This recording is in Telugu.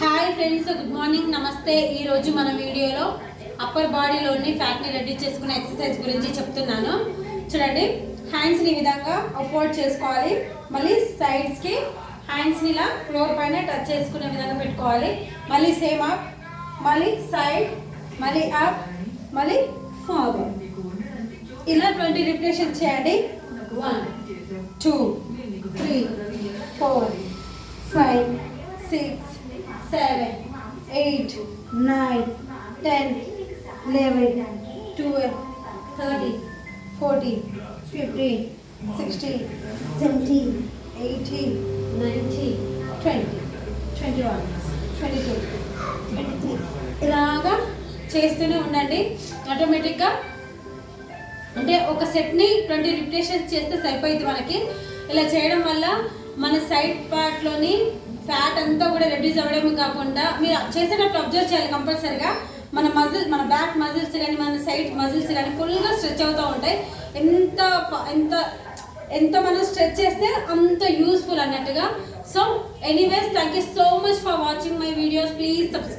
హాయ్ ఫ్రెండ్స్, గుడ్ మార్నింగ్, నమస్తే. ఈరోజు మన వీడియోలో అప్పర్ బాడీలోని ఫ్యాట్ని రెడ్యూస్ చేసుకునే ఎక్సర్సైజ్ గురించి చెప్తున్నాను. చూడండి, హ్యాండ్స్ని ఈ విధంగా అప్వర్డ్ చేసుకోవాలి. మళ్ళీ సైడ్స్కి హ్యాండ్స్ని ఇలా ఫ్లోర్ పైన టచ్ చేసుకునే విధంగా పెట్టుకోవాలి. మళ్ళీ సేమ్ అప్, మళ్ళీ సైడ్, మళ్ళీ అప్, మళ్ళీ ఫార్వర్డ్. ఇలా 20 రిపిటేషన్స్ చేయండి. 1 2 3 4 5 6 7 8 9 10 11 12 13 14 15 16 17 18 19 20 21 22 23 ఇలాగా చేస్తూనే ఉండండి. ఆటోమేటిక్గా అంటే ఒక సెట్ని 20 రిపిటేషన్స్ చేస్తే సరిపోయింది మనకి. ఇలా చేయడం వల్ల మన సైడ్ పార్ట్లోని ఫ్యాట్ అంతా కూడా రెడ్యూస్ అవ్వడమే కాకుండా మీరు చేసేటప్పుడు అబ్జర్వ్ చేయాలి కంపల్సరీగా. మన బ్యాక్ మజిల్స్ కానీ మన సైడ్ మజిల్స్ కానీ ఫుల్గా స్ట్రెచ్ అవుతూ ఉంటాయి. ఎంత మనం స్ట్రెచ్ చేస్తే అంత యూస్ఫుల్ అన్నట్టుగా. So anyways, thank you so much for watching my videos. Please subscribe.